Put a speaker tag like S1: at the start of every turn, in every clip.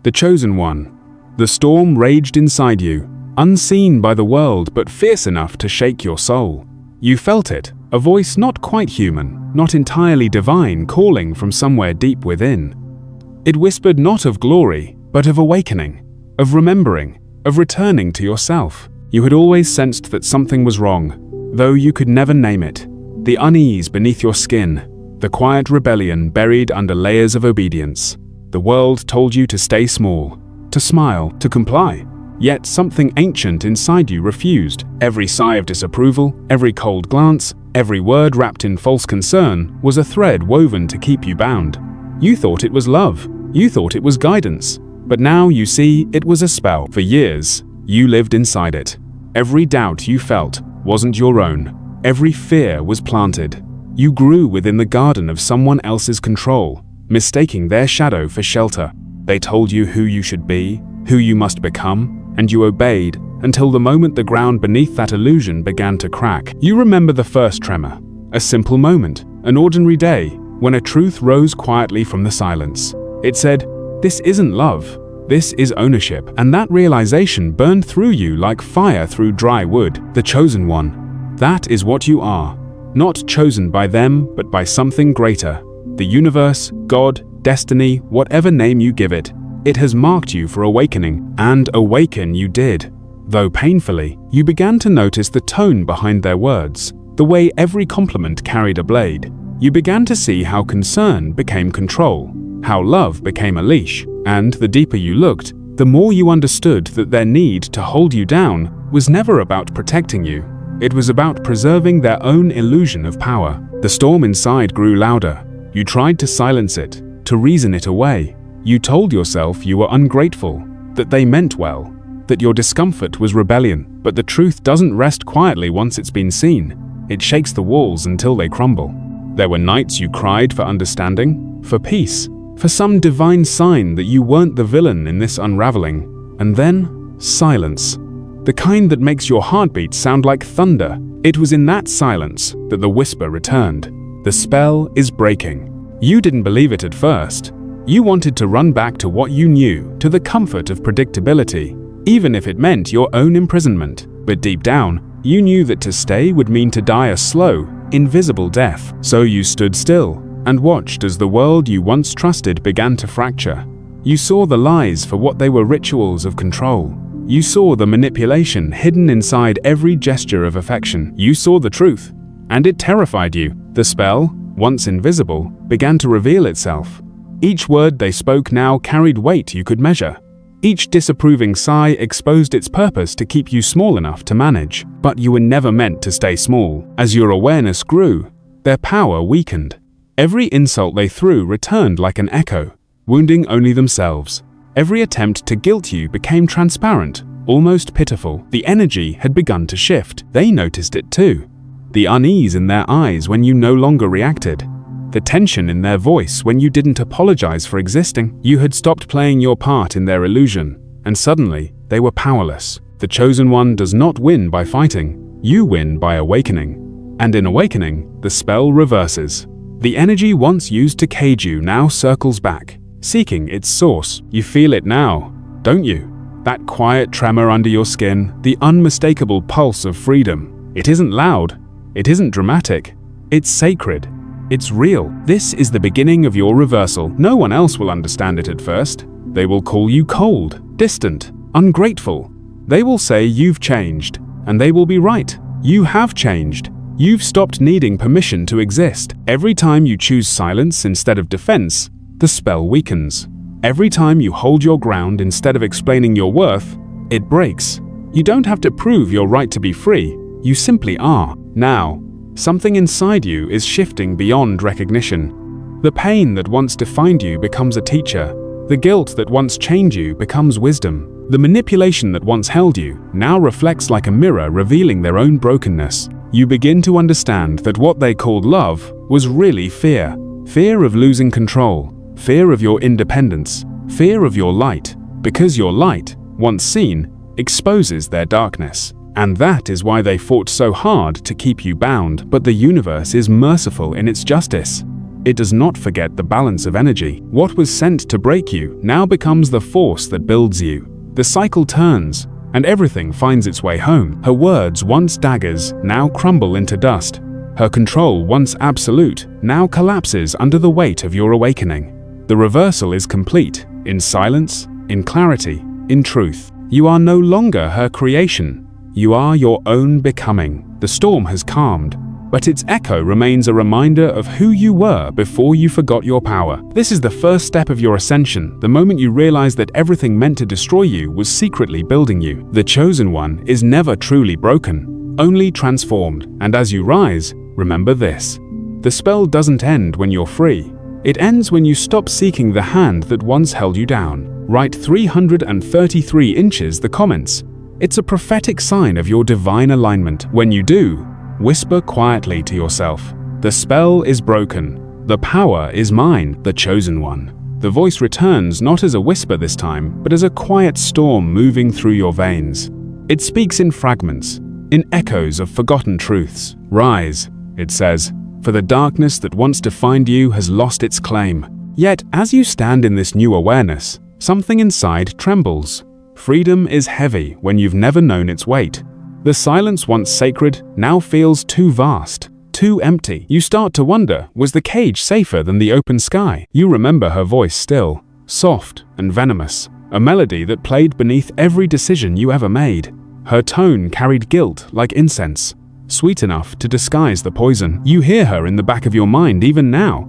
S1: The chosen one. The storm raged inside you, unseen by the world but fierce enough to shake your soul. You felt it, a voice not quite human, not entirely divine, calling from somewhere deep within. It whispered not of glory, but of awakening, of remembering, of returning to yourself. You had always sensed that something was wrong, though you could never name it. The unease beneath your skin, the quiet rebellion buried under layers of obedience. The world told you to stay small, to smile, to comply. Yet something ancient inside you refused. Every sigh of disapproval, every cold glance, every word wrapped in false concern was a thread woven to keep you bound. You thought it was love. You thought it was guidance. But now you see it was a spell. For years, you lived inside it. Every doubt you felt wasn't your own. Every fear was planted. You grew within the garden of someone else's control, mistaking their shadow for shelter. They told you who you should be, who you must become, and you obeyed until the moment the ground beneath that illusion began to crack. You remember the first tremor, a simple moment, an ordinary day, when a truth rose quietly from the silence. It said, "This isn't love, this is ownership." And that realization burned through you like fire through dry wood. The chosen one. That is what you are. Not chosen by them, but by something greater. The universe, God, destiny, whatever name you give it. It has marked you for awakening, and awaken you did. Though painfully, you began to notice the tone behind their words, the way every compliment carried a blade. You began to see how concern became control, how love became a leash, and the deeper you looked, the more you understood that their need to hold you down was never about protecting you. It was about preserving their own illusion of power. The storm inside grew louder. You tried to silence it, to reason it away. You told yourself you were ungrateful, that they meant well, that your discomfort was rebellion. But the truth doesn't rest quietly once it's been seen. It shakes the walls until they crumble. There were nights you cried for understanding, for peace, for some divine sign that you weren't the villain in this unraveling. And then, silence. The kind that makes your heartbeat sound like thunder. It was in that silence that the whisper returned. The spell is breaking. You didn't believe it at first. You wanted to run back to what you knew, to the comfort of predictability, even if it meant your own imprisonment. But deep down, you knew that to stay would mean to die a slow, invisible death. So you stood still and watched as the world you once trusted began to fracture. You saw the lies for what they were, rituals of control. You saw the manipulation hidden inside every gesture of affection. You saw the truth, and it terrified you. The spell, once invisible, began to reveal itself. Each word they spoke now carried weight you could measure. Each disapproving sigh exposed its purpose to keep you small enough to manage. But you were never meant to stay small. As your awareness grew, their power weakened. Every insult they threw returned like an echo, wounding only themselves. Every attempt to guilt you became transparent, almost pitiful. The energy had begun to shift. They noticed it too. The unease in their eyes when you no longer reacted. The tension in their voice when you didn't apologize for existing. You had stopped playing your part in their illusion, and suddenly they were powerless. The chosen one does not win by fighting. You win by awakening. And in awakening, the spell reverses. The energy once used to cage you now circles back, seeking its source. You feel it now, don't you? That quiet tremor under your skin, the unmistakable pulse of freedom. It isn't loud. It isn't dramatic. It's sacred. It's real. This is the beginning of your reversal. No one else will understand it at first. They will call you cold, distant, ungrateful. They will say you've changed, and they will be right. You have changed. You've stopped needing permission to exist. Every time you choose silence instead of defense, the spell weakens. Every time you hold your ground instead of explaining your worth, it breaks. You don't have to prove your right to be free. You simply are. Now, something inside you is shifting beyond recognition. The pain that once defined you becomes a teacher. The guilt that once chained you becomes wisdom. The manipulation that once held you now reflects like a mirror, revealing their own brokenness. You begin to understand that what they called love was really fear. Fear of losing control. Fear of your independence. Fear of your light. Because your light, once seen, exposes their darkness. And that is why they fought so hard to keep you bound. But the universe is merciful in its justice. It does not forget the balance of energy. What was sent to break you now becomes the force that builds you. The cycle turns, and everything finds its way home. Her words, once daggers, now crumble into dust. Her control, once absolute, now collapses under the weight of your awakening. The reversal is complete, in silence, in clarity, in truth. You are no longer her creation. You are your own becoming. The storm has calmed, but its echo remains a reminder of who you were before you forgot your power. This is the first step of your ascension, the moment you realize that everything meant to destroy you was secretly building you. The chosen one is never truly broken, only transformed. And as you rise, remember this: the spell doesn't end when you're free. It ends when you stop seeking the hand that once held you down. Write 333 inches the comments. It's a prophetic sign of your divine alignment. When you do, whisper quietly to yourself, "The spell is broken. The power is mine, the chosen one." The voice returns not as a whisper this time, but as a quiet storm moving through your veins. It speaks in fragments, in echoes of forgotten truths. "Rise," it says, "for the darkness that once defined you has lost its claim." Yet, as you stand in this new awareness, something inside trembles. Freedom is heavy when you've never known its weight. The silence once sacred now feels too vast, too empty. You start to wonder, was the cage safer than the open sky? You remember her voice still, soft and venomous, a melody that played beneath every decision you ever made. Her tone carried guilt like incense, sweet enough to disguise the poison. You hear her in the back of your mind even now.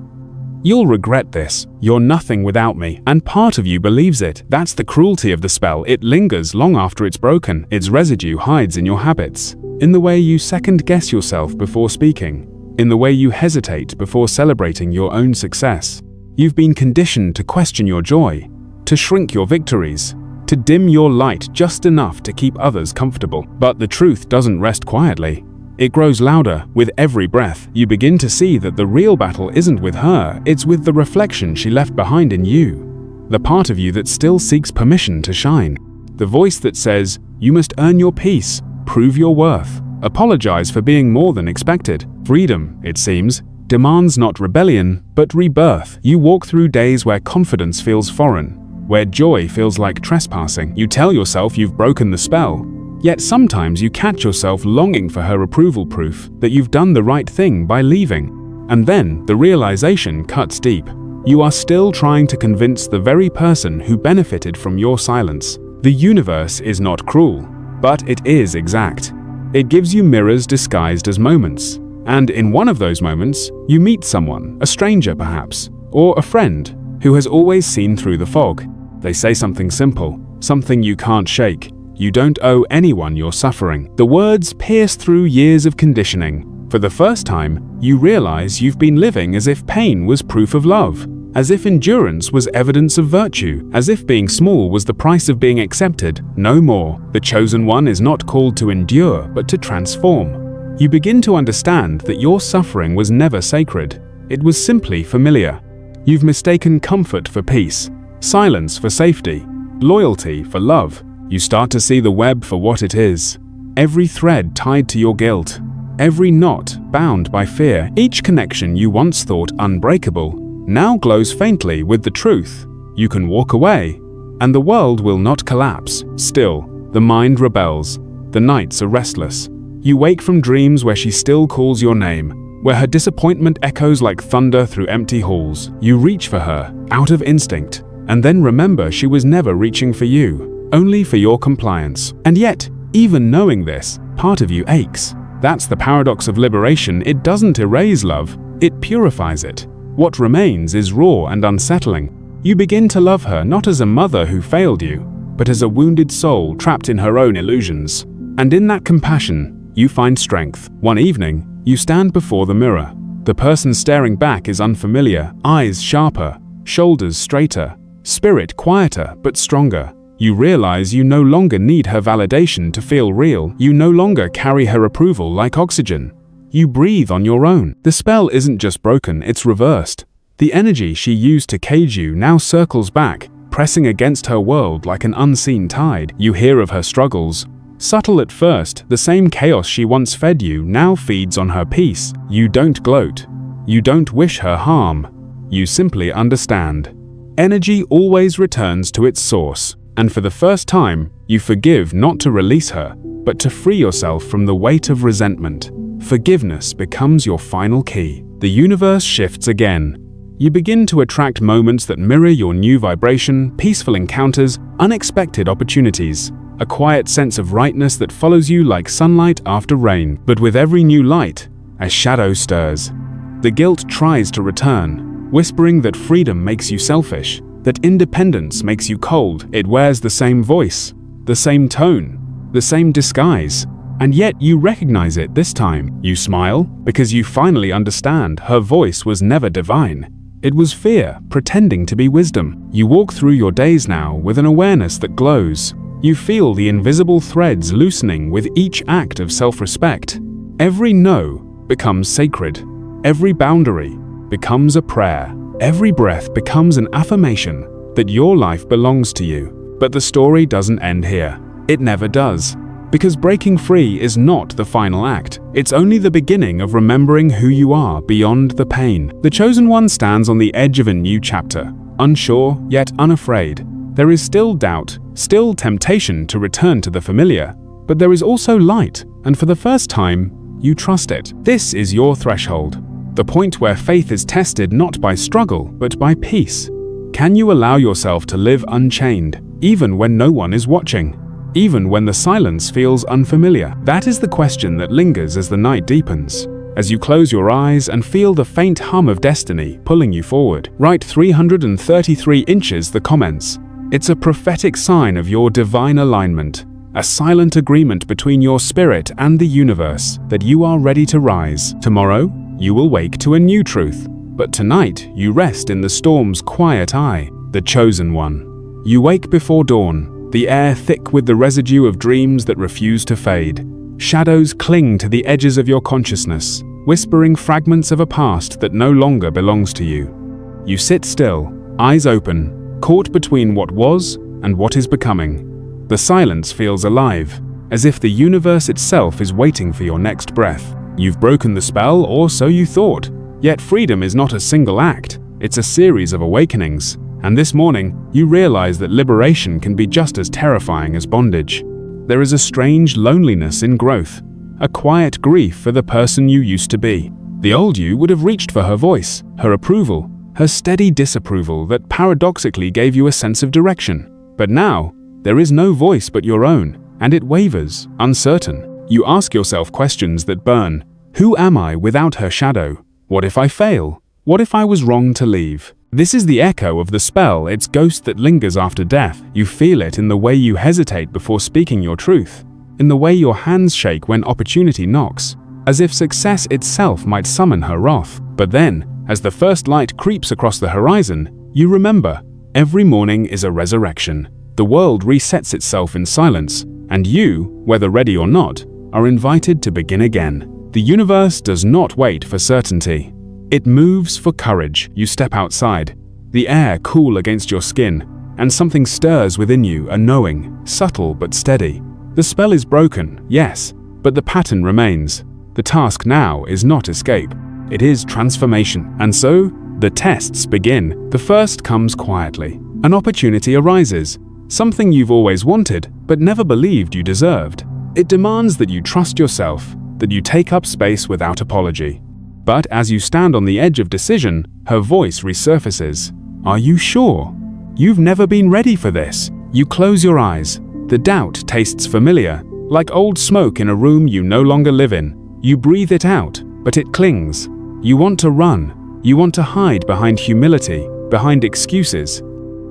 S1: "You'll regret this. You're nothing without me." And part of you believes it. That's the cruelty of the spell. It lingers long after it's broken. Its residue hides in your habits, in the way you second-guess yourself before speaking, in the way you hesitate before celebrating your own success. You've been conditioned to question your joy, to shrink your victories, to dim your light just enough to keep others comfortable. But the truth doesn't rest quietly. It grows louder with every breath. You begin to see that the real battle isn't with her, it's with the reflection she left behind in you. The part of you that still seeks permission to shine. The voice that says, you must earn your peace, prove your worth, apologize for being more than expected. Freedom, it seems, demands not rebellion, but rebirth. You walk through days where confidence feels foreign, where joy feels like trespassing. You tell yourself you've broken the spell. Yet sometimes you catch yourself longing for her approval proof that you've done the right thing by leaving. And then the realization cuts deep. You are still trying to convince the very person who benefited from your silence. The universe is not cruel, but it is exact. It gives you mirrors disguised as moments. And in one of those moments, you meet someone, a stranger perhaps, or a friend who has always seen through the fog. They say something simple, something you can't shake. You don't owe anyone your suffering. The words pierce through years of conditioning. For the first time, you realize you've been living as if pain was proof of love, as if endurance was evidence of virtue, as if being small was the price of being accepted. No more. The chosen one is not called to endure, but to transform. You begin to understand that your suffering was never sacred. It was simply familiar. You've mistaken comfort for peace, silence for safety, loyalty for love. You start to see the web for what it is. Every thread tied to your guilt, every knot bound by fear, each connection you once thought unbreakable now glows faintly with the truth. You can walk away, and the world will not collapse. Still, the mind rebels. The nights are restless. You wake from dreams where she still calls your name, where her disappointment echoes like thunder through empty halls. You reach for her, out of instinct, and then remember she was never reaching for you. Only for your compliance. And yet, even knowing this, part of you aches. That's the paradox of liberation. It doesn't erase love, it purifies it. What remains is raw and unsettling. You begin to love her not as a mother who failed you, but as a wounded soul trapped in her own illusions. And in that compassion, you find strength. One evening, you stand before the mirror. The person staring back is unfamiliar, eyes sharper, shoulders straighter, spirit quieter but stronger. You realize you no longer need her validation to feel real. You no longer carry her approval like oxygen. You breathe on your own. The spell isn't just broken, it's reversed. The energy she used to cage you now circles back, pressing against her world like an unseen tide. You hear of her struggles. Subtle at first, the same chaos she once fed you now feeds on her peace. You don't gloat. You don't wish her harm. you simply understand. Energy always returns to its source, and for the first time, you forgive not to release her, but to free yourself from the weight of resentment. Forgiveness becomes your final key. The universe shifts again. You begin to attract moments that mirror your new vibration, peaceful encounters, unexpected opportunities, a quiet sense of rightness that follows you like sunlight after rain. But with every new light, a shadow stirs. The guilt tries to return, whispering that freedom makes you selfish, that independence makes you cold. It wears the same voice, the same tone, the same disguise, and yet you recognize it this time. You smile because you finally understand her voice was never divine. It was fear pretending to be wisdom. You walk through your days now with an awareness that glows. You feel the invisible threads loosening with each act of self-respect. Every no becomes sacred. Every boundary becomes a prayer. Every breath becomes an affirmation that your life belongs to you. But the story doesn't end here. It never does. Because breaking free is not the final act. It's only the beginning of remembering who you are beyond the pain. The chosen one stands on the edge of a new chapter, unsure yet unafraid. There is still doubt, still temptation to return to the familiar, but there is also light, and for the first time, you trust it. This is your threshold, the point where faith is tested not by struggle, but by peace. Can you allow yourself to live unchained, even when no one is watching? Even when the silence feels unfamiliar? That is the question that lingers as the night deepens. As you close your eyes and feel the faint hum of destiny pulling you forward, write 333 inches the comments. It's a prophetic sign of your divine alignment, a silent agreement between your spirit and the universe that you are ready to rise. Tomorrow, you will wake to a new truth, but tonight you rest in the storm's quiet eye, the chosen one. You wake before dawn, the air thick with the residue of dreams that refuse to fade. Shadows cling to the edges of your consciousness, whispering fragments of a past that no longer belongs to you. You sit still, eyes open, caught between what was and what is becoming. The silence feels alive, as if the universe itself is waiting for your next breath. You've broken the spell, or so you thought. Yet freedom is not a single act, it's a series of awakenings. And this morning, you realize that liberation can be just as terrifying as bondage. There is a strange loneliness in growth, a quiet grief for the person you used to be. The old you would have reached for her voice, her approval, her steady disapproval that paradoxically gave you a sense of direction. But now, there is no voice but your own, and it wavers, uncertain. You ask yourself questions that burn. Who am I without her shadow? What if I fail? What if I was wrong to leave? This is the echo of the spell, its ghost that lingers after death. You feel it in the way you hesitate before speaking your truth, in the way your hands shake when opportunity knocks, as if success itself might summon her wrath. But then, as the first light creeps across the horizon, you remember, every morning is a resurrection. The world resets itself in silence, and you, whether ready or not, are invited to begin again. The universe does not wait for certainty. It moves for courage. You step outside, the air cool against your skin, and something stirs within you, a knowing, subtle but steady. The spell is broken, yes, but the pattern remains. The task now is not escape, it is transformation. And so, the tests begin. The first comes quietly. An opportunity arises, something you've always wanted, but never believed you deserved. It demands that you trust yourself, that you take up space without apology. But as you stand on the edge of decision, her voice resurfaces. Are you sure? You've never been ready for this. You close your eyes. The doubt tastes familiar, like old smoke in a room you no longer live in. You breathe it out, but it clings. You want to run. You want to hide behind humility, behind excuses.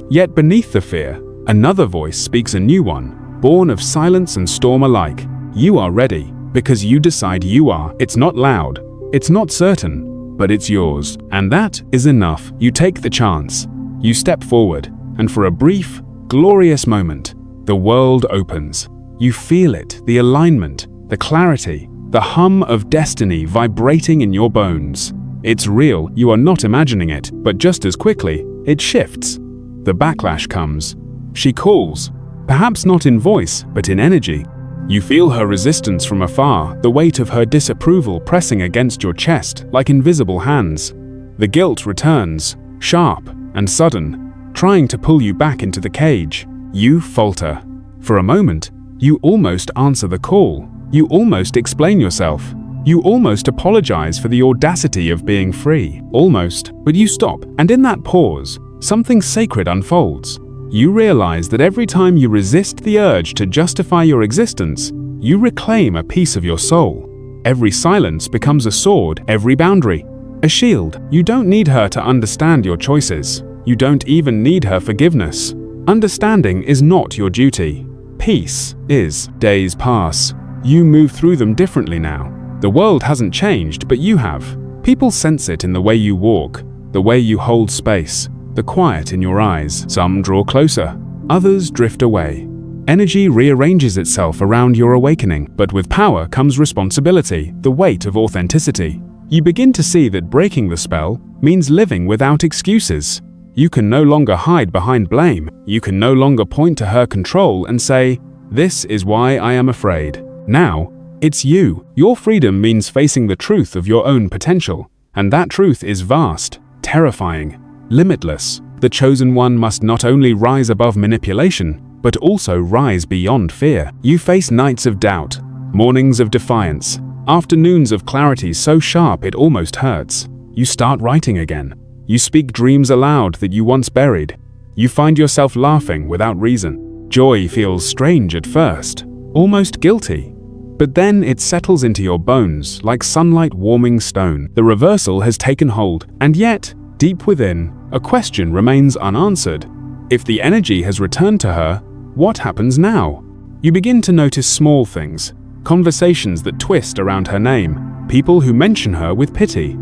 S1: Yet beneath the fear, another voice speaks, a new one, born of silence and storm alike. You are ready, because you decide you are. It's not loud. It's not certain, but it's yours. And that is enough. You take the chance. You step forward, and for a brief, glorious moment, the world opens. You feel it, the alignment, the clarity, the hum of destiny vibrating in your bones. It's real, you are not imagining it, but just as quickly, it shifts. The backlash comes. She calls, perhaps not in voice, but in energy. You feel her resistance from afar, the weight of her disapproval pressing against your chest like invisible hands. The guilt returns, sharp and sudden, trying to pull you back into the cage. You falter. For a moment, you almost answer the call. You almost explain yourself. You almost apologize for the audacity of being free. Almost, but you stop, and in that pause, something sacred unfolds. You realize that every time you resist the urge to justify your existence, you reclaim a piece of your soul. Every silence becomes a sword, every boundary, a shield. You don't need her to understand your choices. You don't even need her forgiveness. Understanding is not your duty. Peace is. Days pass. You move through them differently now. The world hasn't changed, but you have. People sense it in the way you walk, the way you hold space, the quiet in your eyes. Some draw closer, others drift away. Energy rearranges itself around your awakening, but with power comes responsibility, the weight of authenticity. You begin to see that breaking the spell means living without excuses. You can no longer hide behind blame. You can no longer point to her control and say, "This is why I am afraid." Now, it's you. Your freedom means facing the truth of your own potential, and that truth is vast, terrifying, limitless. The chosen one must not only rise above manipulation, but also rise beyond fear. You face nights of doubt, mornings of defiance, afternoons of clarity so sharp it almost hurts. You start writing again. You speak dreams aloud that you once buried. You find yourself laughing without reason. Joy feels strange at first, almost guilty. But then it settles into your bones like sunlight warming stone. The reversal has taken hold, and yet, deep within, a question remains unanswered. If the energy has returned to her, what happens now? You begin to notice small things, conversations that twist around her name, people who mention her with pity.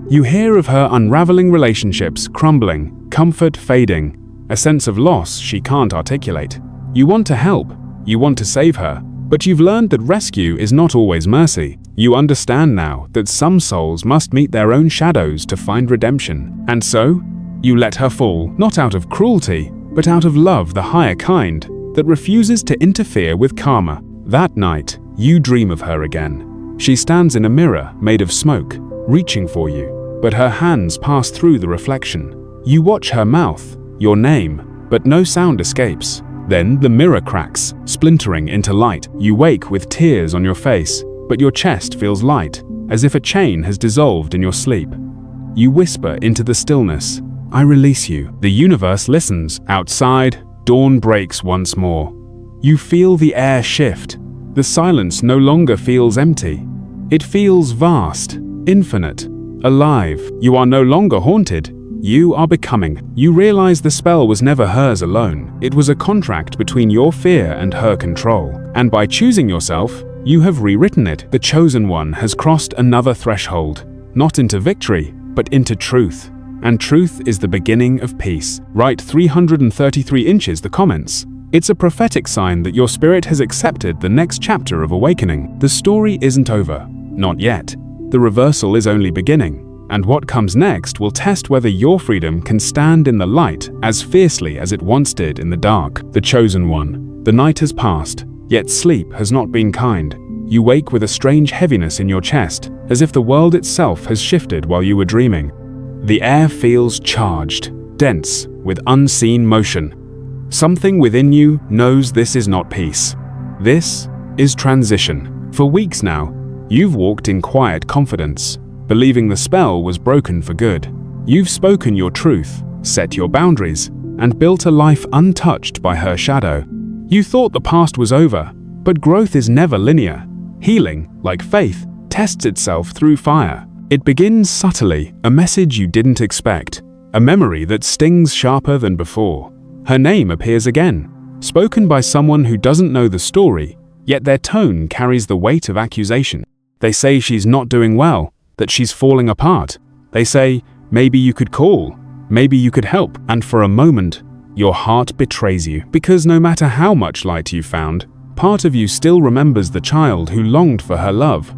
S1: You hear of her unraveling relationships crumbling, comfort fading, a sense of loss she can't articulate. You want to help, you want to save her, but you've learned that rescue is not always mercy. You understand now that some souls must meet their own shadows to find redemption. And so, you let her fall, not out of cruelty, but out of love, the higher kind, that refuses to interfere with karma. That night, you dream of her again. She stands in a mirror made of smoke, reaching for you, but her hands pass through the reflection. You watch her mouth, your name, but no sound escapes. Then the mirror cracks, splintering into light. You wake with tears on your face, but your chest feels light, as if a chain has dissolved in your sleep. You whisper into the stillness, "I release you." The universe listens. Outside, dawn breaks once more. You feel the air shift. The silence no longer feels empty. It feels vast, infinite, alive. You are no longer haunted. You are becoming. You realize the spell was never hers alone. It was a contract between your fear and her control. And by choosing yourself, you have rewritten it. The chosen one has crossed another threshold, not into victory, but into truth. And truth is the beginning of peace. Write 333 inches the comments. It's a prophetic sign that your spirit has accepted the next chapter of awakening. The story isn't over. Not yet. The reversal is only beginning. And what comes next will test whether your freedom can stand in the light as fiercely as it once did in the dark. The chosen one. The night has passed, yet sleep has not been kind. You wake with a strange heaviness in your chest, as if the world itself has shifted while you were dreaming. The air feels charged, dense, with unseen motion. Something within you knows this is not peace. This is transition. For weeks now, you've walked in quiet confidence, believing the spell was broken for good. You've spoken your truth, set your boundaries, and built a life untouched by her shadow. You thought the past was over, but growth is never linear. Healing, like faith, tests itself through fire. It begins subtly, a message you didn't expect, a memory that stings sharper than before. Her name appears again, spoken by someone who doesn't know the story, yet their tone carries the weight of accusation. They say she's not doing well, that she's falling apart. They say, maybe you could call, maybe you could help. And for a moment, your heart betrays you. Because no matter how much light you found, part of you still remembers the child who longed for her love.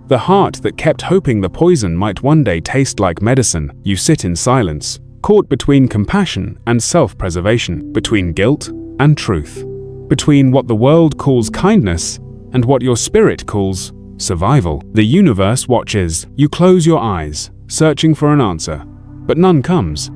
S1: The heart that kept hoping the poison might one day taste like medicine. You sit in silence, caught between compassion and self-preservation, between guilt and truth, between what the world calls kindness and what your spirit calls survival. The universe watches. You close your eyes, searching for an answer, but none comes.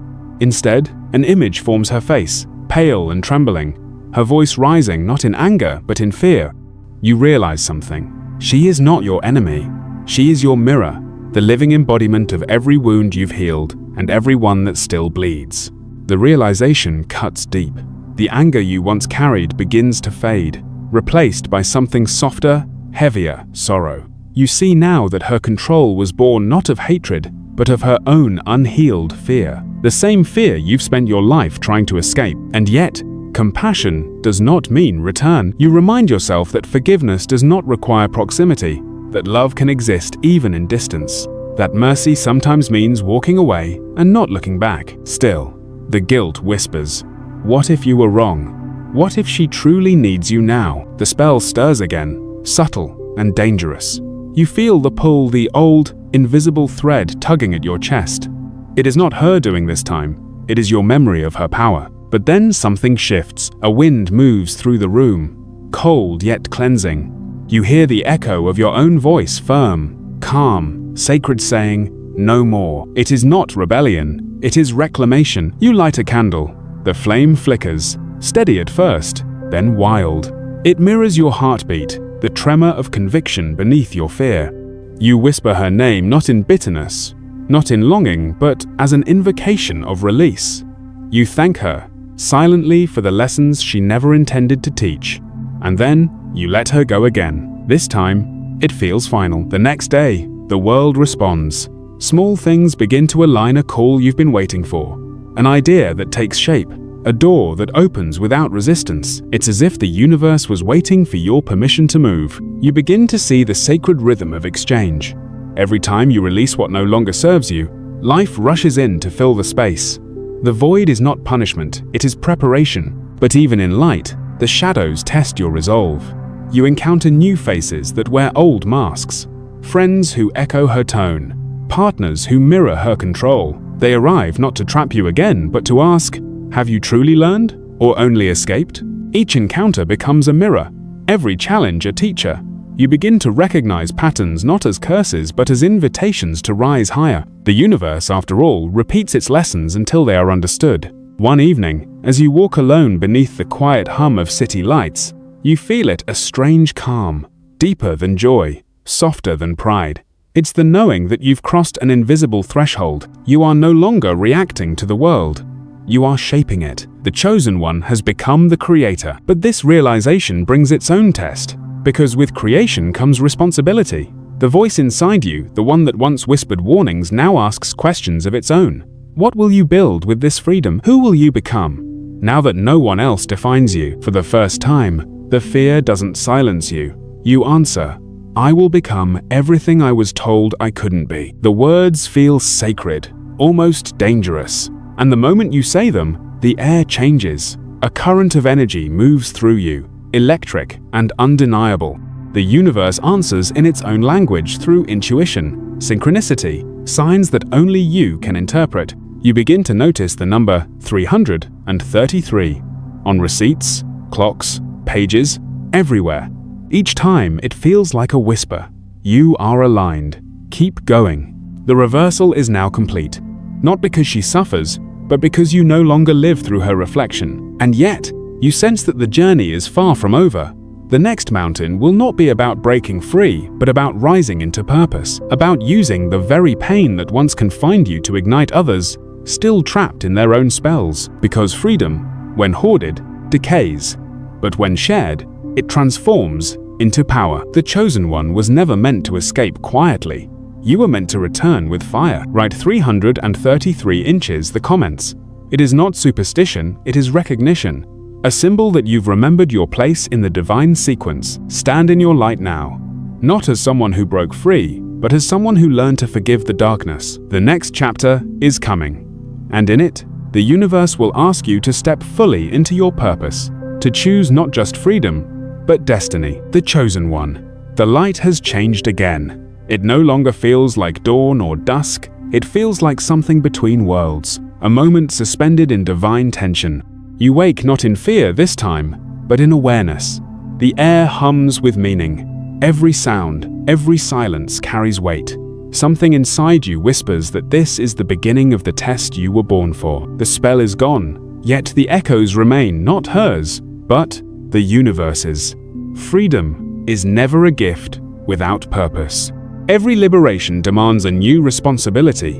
S1: Instead, an image forms her face, pale and trembling, her voice rising not in anger but in fear. You realize something. She is not your enemy. She is your mirror, the living embodiment of every wound you've healed and every one that still bleeds. The realization cuts deep. The anger you once carried begins to fade, replaced by something softer, heavier, sorrow. You see now that her control was born not of hatred, but of her own unhealed fear. The same fear you've spent your life trying to escape. And yet, compassion does not mean return. You remind yourself that forgiveness does not require proximity, that love can exist even in distance, that mercy sometimes means walking away and not looking back. Still, the guilt whispers, what if you were wrong? What if she truly needs you now? The spell stirs again, subtle and dangerous. You feel the pull, the old, invisible thread tugging at your chest. It is not her doing this time, it is your memory of her power. But then something shifts, a wind moves through the room, cold yet cleansing. You hear the echo of your own voice, firm, calm, sacred, saying, no more. It is not rebellion, it is reclamation. You light a candle. The flame flickers, steady at first, then wild. It mirrors your heartbeat, the tremor of conviction beneath your fear. You whisper her name not in bitterness, not in longing, but as an invocation of release. You thank her, silently, for the lessons she never intended to teach. And then, you let her go again. This time, it feels final. The next day, the world responds. Small things begin to align, a call you've been waiting for. An idea that takes shape. A door that opens without resistance. It's as if the universe was waiting for your permission to move. You begin to see the sacred rhythm of exchange. Every time you release what no longer serves you, life rushes in to fill the space. The void is not punishment, it is preparation. But even in light, the shadows test your resolve. You encounter new faces that wear old masks. Friends who echo her tone. Partners who mirror her control. They arrive not to trap you again, but to ask, have you truly learned, or only escaped? Each encounter becomes a mirror, every challenge a teacher. You begin to recognize patterns not as curses, but as invitations to rise higher. The universe, after all, repeats its lessons until they are understood. One evening, as you walk alone beneath the quiet hum of city lights, you feel it, a strange calm, deeper than joy, softer than pride. It's the knowing that you've crossed an invisible threshold. You are no longer reacting to the world. You are shaping it. The chosen one has become the creator. But this realization brings its own test, because with creation comes responsibility. The voice inside you, the one that once whispered warnings, now asks questions of its own. What will you build with this freedom? Who will you become? Now that no one else defines you, for the first time, the fear doesn't silence you. You answer, I will become everything I was told I couldn't be. The words feel sacred, almost dangerous. And the moment you say them, the air changes. A current of energy moves through you, electric and undeniable. The universe answers in its own language through intuition, synchronicity, signs that only you can interpret. You begin to notice the number 333 on receipts, clocks, pages, everywhere. Each time it feels like a whisper. You are aligned. Keep going. The reversal is now complete. Not because she suffers, but because you no longer live through her reflection. And yet, you sense that the journey is far from over. The next mountain will not be about breaking free, but about rising into purpose, about using the very pain that once confined you to ignite others, still trapped in their own spells. Because freedom, when hoarded, decays, but when shared, it transforms into power. The chosen one was never meant to escape quietly. You were meant to return with fire. Write 333 inches, the comments. It is not superstition, it is recognition. A symbol that you've remembered your place in the divine sequence. Stand in your light now. Not as someone who broke free, but as someone who learned to forgive the darkness. The next chapter is coming. And in it, the universe will ask you to step fully into your purpose, to choose not just freedom, but destiny. The chosen one. The light has changed again. It no longer feels like dawn or dusk. It feels like something between worlds, a moment suspended in divine tension. You wake not in fear this time, but in awareness. The air hums with meaning. Every sound, every silence carries weight. Something inside you whispers that this is the beginning of the test you were born for. The spell is gone, yet the echoes remain, not hers, but the universe's. Freedom is never a gift without purpose. Every liberation demands a new responsibility,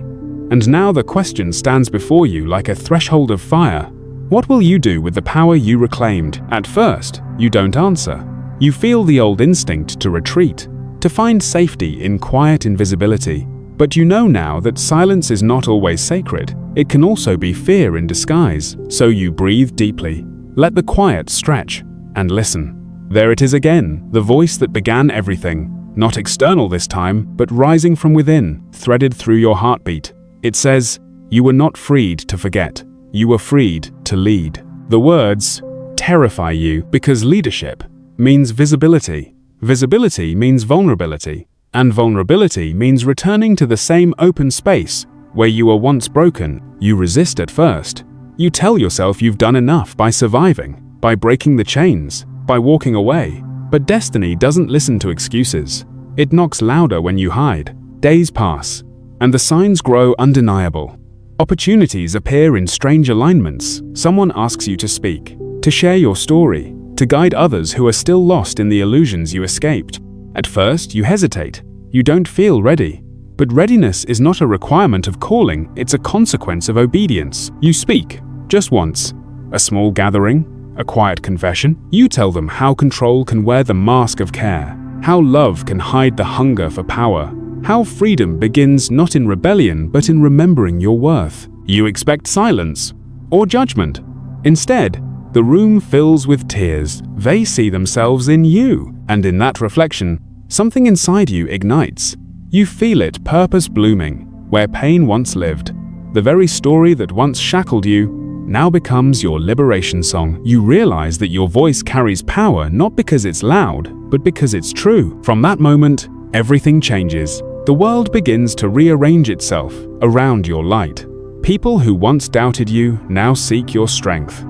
S1: and now the question stands before you like a threshold of fire. What will you do with the power you reclaimed? At first, you don't answer. You feel the old instinct to retreat, to find safety in quiet invisibility. But you know now that silence is not always sacred. It can also be fear in disguise. So you breathe deeply, let the quiet stretch, and listen. There it is again, the voice that began everything. Not external this time, but rising from within, threaded through your heartbeat. It says, "You were not freed to forget. You were freed to lead." The words terrify you because leadership means visibility. Visibility means vulnerability. And vulnerability means returning to the same open space where you were once broken. You resist at first. You tell yourself you've done enough by surviving, by breaking the chains, by walking away. But destiny doesn't listen to excuses. It knocks louder when you hide. Days pass, and the signs grow undeniable. Opportunities appear in strange alignments. Someone asks you to speak, to share your story, to guide others who are still lost in the illusions you escaped. At first, you hesitate. You don't feel ready. But readiness is not a requirement of calling, it's a consequence of obedience. You speak, just once. A small gathering, a quiet confession. You tell them how control can wear the mask of care, how love can hide the hunger for power, how freedom begins not in rebellion but in remembering your worth. You expect silence or judgment. Instead, the room fills with tears. They see themselves in you, and in that reflection, something inside you ignites. You feel it, purpose blooming, where pain once lived. The very story that once shackled you now becomes your liberation song. You realize that your voice carries power not because it's loud, but because it's true. From that moment, everything changes. The world begins to rearrange itself around your light. People who once doubted you now seek your strength.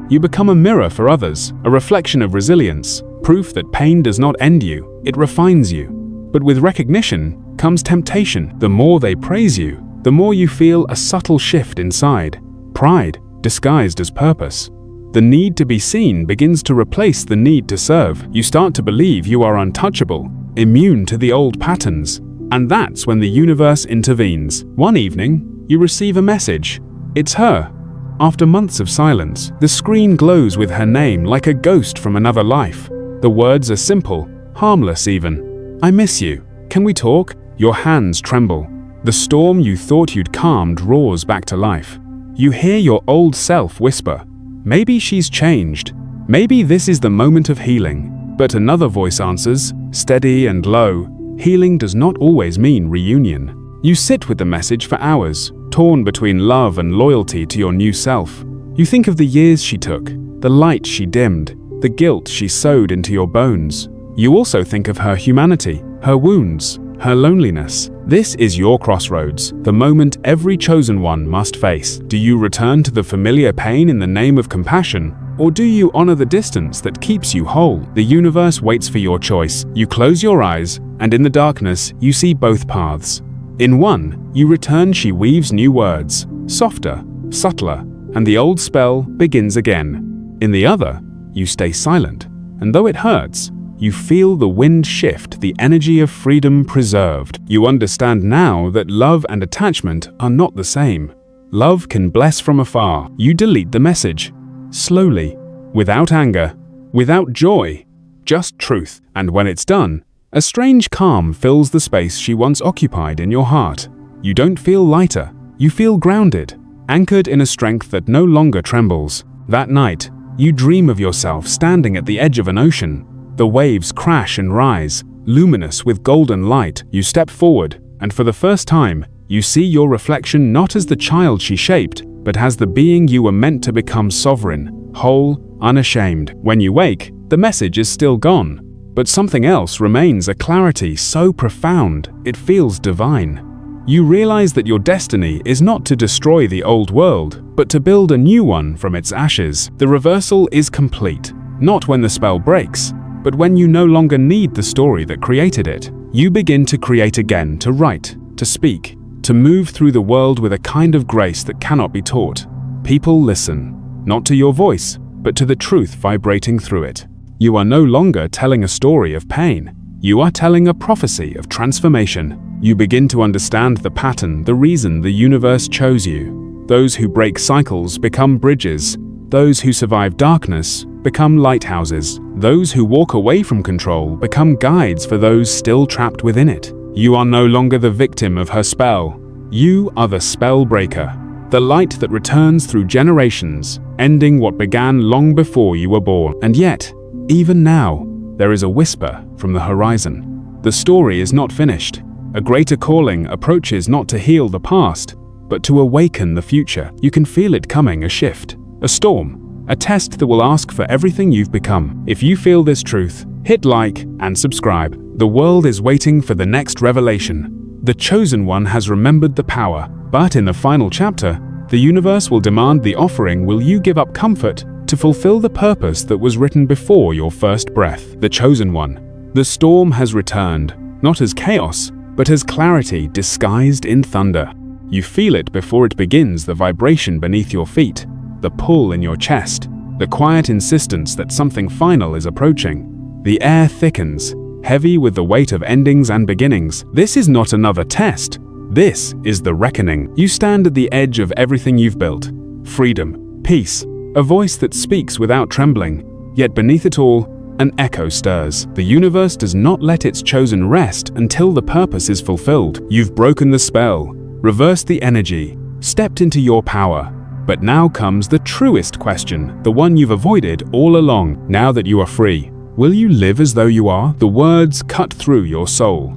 S1: You become a mirror for others, a reflection of resilience, proof that pain does not end you, it refines you. But with recognition comes temptation. The more they praise you, the more you feel a subtle shift inside. Pride, disguised as purpose. The need to be seen begins to replace the need to serve. You start to believe you are untouchable, immune to the old patterns. And that's when the universe intervenes. One evening, you receive a message. It's her. After months of silence, the screen glows with her name like a ghost from another life. The words are simple, harmless even. "I miss you. Can we talk?" Your hands tremble. The storm you thought you'd calmed roars back to life. You hear your old self whisper, "Maybe she's changed. Maybe this is the moment of healing." But another voice answers, steady and low, "Healing does not always mean reunion." You sit with the message for hours, torn between love and loyalty to your new self. You think of the years she took, the light she dimmed, the guilt she sewed into your bones. You also think of her humanity, her wounds, her loneliness. This is your crossroads, the moment every chosen one must face. Do you return to the familiar pain in the name of compassion, or do you honor the distance that keeps you whole? The universe waits for your choice. You close your eyes, and in the darkness, you see both paths. In one, you return, she weaves new words, softer, subtler, and the old spell begins again. In the other, you stay silent, and though it hurts, you feel the wind shift, the energy of freedom preserved. You understand now that love and attachment are not the same. Love can bless from afar. You delete the message, slowly, without anger, without joy, just truth. And when it's done, a strange calm fills the space she once occupied in your heart. You don't feel lighter, you feel grounded, anchored in a strength that no longer trembles. That night, you dream of yourself standing at the edge of an ocean. The waves crash and rise, luminous with golden light. You step forward, and for the first time, you see your reflection not as the child she shaped, but as the being you were meant to become, sovereign, whole, unashamed. When you wake, the message is still gone. But something else remains, a clarity so profound, it feels divine. You realize that your destiny is not to destroy the old world, but to build a new one from its ashes. The reversal is complete, not when the spell breaks, but when you no longer need the story that created it. You begin to create again, to write, to speak, to move through the world with a kind of grace that cannot be taught. People listen, not to your voice, but to the truth vibrating through it. You are no longer telling a story of pain. You are telling a prophecy of transformation. You begin to understand the pattern, the reason the universe chose you. Those who break cycles become bridges. Those who survive darkness become lighthouses. Those who walk away from control become guides for those still trapped within it. You are no longer the victim of her spell. You are the spell breaker, the light that returns through generations, ending what began long before you were born. And yet, even now, there is a whisper from the horizon. The story is not finished. A greater calling approaches, not to heal the past, but to awaken the future. You can feel it coming, a shift, a storm, a test that will ask for everything you've become. If you feel this truth, hit like and subscribe. The world is waiting for the next revelation. The chosen one has remembered the power, but in the final chapter, the universe will demand the offering. Will you give up comfort to fulfill the purpose that was written before your first breath? The chosen one. The storm has returned, not as chaos, but as clarity disguised in thunder. You feel it before it begins, the vibration beneath your feet, the pull in your chest, the quiet insistence that something final is approaching. The air thickens, heavy with the weight of endings and beginnings. This is not another test. This is the reckoning. You stand at the edge of everything you've built. Freedom, peace, a voice that speaks without trembling, yet beneath it all, an echo stirs. The universe does not let its chosen rest until the purpose is fulfilled. You've broken the spell, reversed the energy, stepped into your power. But now comes the truest question, the one you've avoided all along. Now that you are free, will you live as though you are? The words cut through your soul.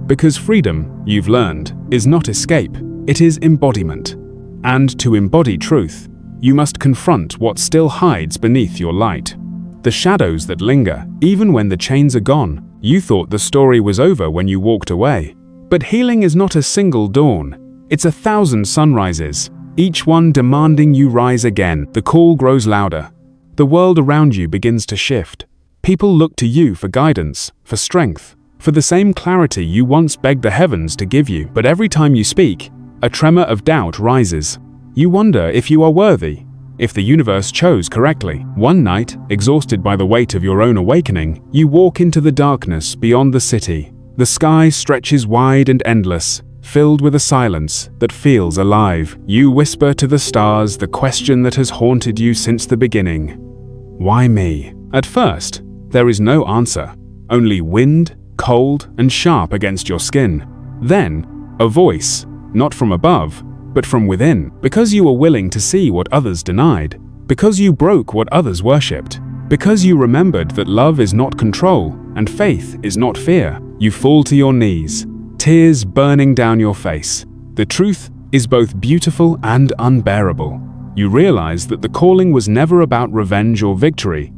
S1: Because freedom, you've learned, is not escape, it is embodiment. And to embody truth, you must confront what still hides beneath your light. The shadows that linger, even when the chains are gone. You thought the story was over when you walked away. But healing is not a single dawn. It's 1,000 sunrises, each one demanding you rise again. The call grows louder. The world around you begins to shift. People look to you for guidance, for strength, for the same clarity you once begged the heavens to give you. But every time you speak, a tremor of doubt rises. You wonder if you are worthy, if the universe chose correctly. One night, exhausted by the weight of your own awakening, you walk into the darkness beyond the city. The sky stretches wide and endless, filled with a silence that feels alive. You whisper to the stars the question that has haunted you since the beginning. Why me? At first, there is no answer, only wind, cold and sharp against your skin. Then, a voice, not from above, but from within. Because you were willing to see what others denied, because you broke what others worshipped, because you remembered that love is not control and faith is not fear, you fall to your knees, tears burning down your face. The truth is both beautiful and unbearable. You realize that the calling was never about revenge or victory.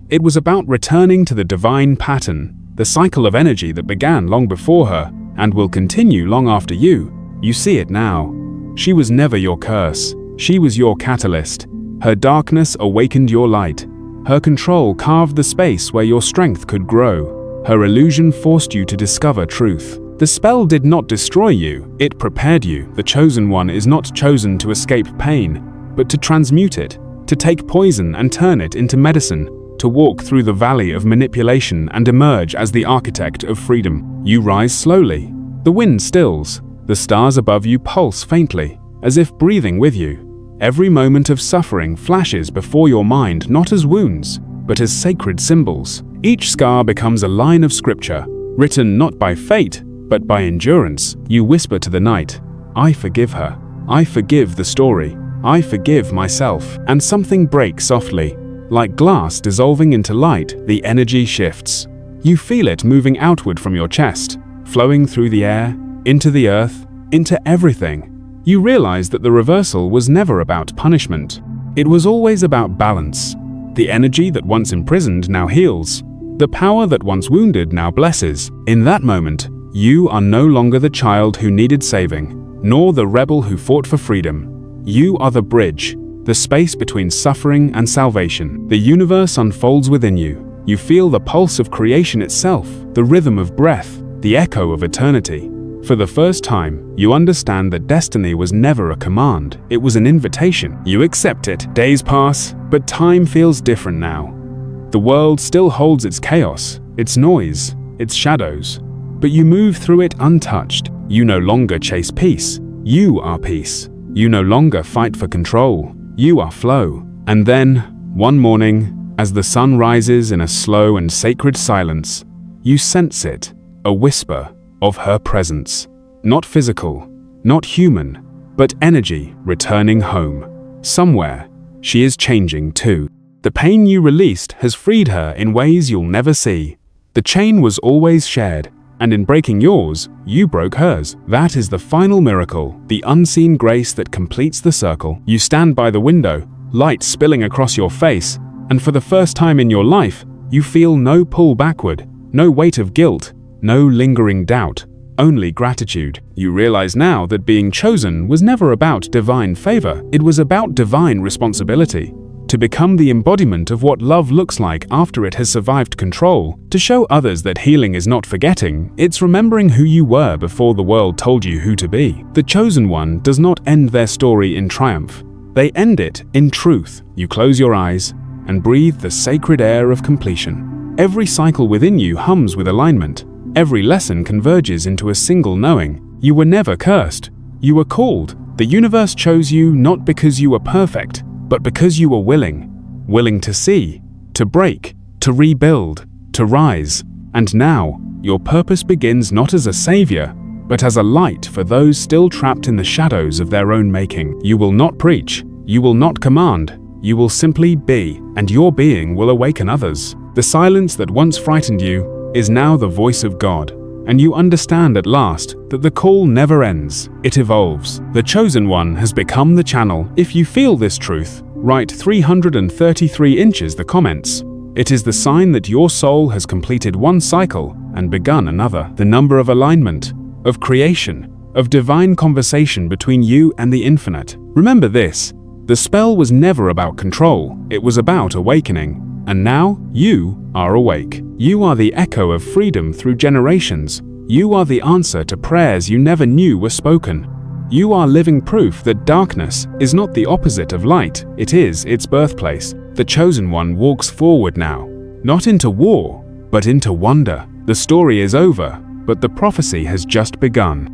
S1: It was about returning to the divine pattern, the cycle of energy that began long before her and will continue long after you. You see it now. She was never your curse. She was your catalyst. Her darkness awakened your light. Her control carved the space where your strength could grow. Her illusion forced you to discover truth. The spell did not destroy you, it prepared you. The chosen one is not chosen to escape pain, but to transmute it, to take poison and turn it into medicine, to walk through the valley of manipulation and emerge as the architect of freedom. You rise slowly. The wind stills. The stars above you pulse faintly, as if breathing with you. Every moment of suffering flashes before your mind not as wounds, but as sacred symbols. Each scar becomes a line of scripture, written not by fate, but by endurance. You whisper to the night, I forgive her. I forgive the story. I forgive myself. And something breaks softly. Like glass dissolving into light, the energy shifts. You feel it moving outward from your chest, flowing through the air, into the earth, into everything. You realize that the reversal was never about punishment. It was always about balance. The energy that once imprisoned now heals. The power that once wounded now blesses. In that moment, you are no longer the child who needed saving, nor the rebel who fought for freedom. You are the bridge, the space between suffering and salvation. The universe unfolds within you. You feel the pulse of creation itself, the rhythm of breath, the echo of eternity. For the first time, you understand that destiny was never a command, it was an invitation. You accept it. Days pass, but time feels different now. The world still holds its chaos, its noise, its shadows, but you move through it untouched. You no longer chase peace, you are peace. You no longer fight for control, you are flow. And then, one morning, as the sun rises in a slow and sacred silence, you sense it, a whisper of her presence. Not physical, not human, but energy returning home. Somewhere, she is changing too. The pain you released has freed her in ways you'll never see. The chain was always shared, and in breaking yours, you broke hers. That is the final miracle, the unseen grace that completes the circle. You stand by the window, light spilling across your face, and for the first time in your life, you feel no pull backward, no weight of guilt, no lingering doubt, only gratitude. You realize now that being chosen was never about divine favor, it was about divine responsibility. To become the embodiment of what love looks like after it has survived control, to show others that healing is not forgetting, it's remembering who you were before the world told you who to be. The chosen one does not end their story in triumph. They end it in truth. You close your eyes and breathe the sacred air of completion. Every cycle within you hums with alignment. Every lesson converges into a single knowing. You were never cursed. You were called. The universe chose you not because you were perfect, but because you were willing to see, to break, to rebuild, to rise. And now, your purpose begins not as a savior, but as a light for those still trapped in the shadows of their own making. You will not preach, you will not command, you will simply be, and your being will awaken others. The silence that once frightened you is now the voice of God, and you understand at last that the call never ends, it evolves. The chosen one has become the channel. If you feel this truth, write 333 inches the comments. It is the sign that your soul has completed one cycle and begun another. The number of alignment, of creation, of divine conversation between you and the infinite. Remember this, the spell was never about control, it was about awakening. And now, you are awake. You are the echo of freedom through generations. You are the answer to prayers you never knew were spoken. You are living proof that darkness is not the opposite of light, it is its birthplace. The chosen one walks forward now, not into war, but into wonder. The story is over, but the prophecy has just begun.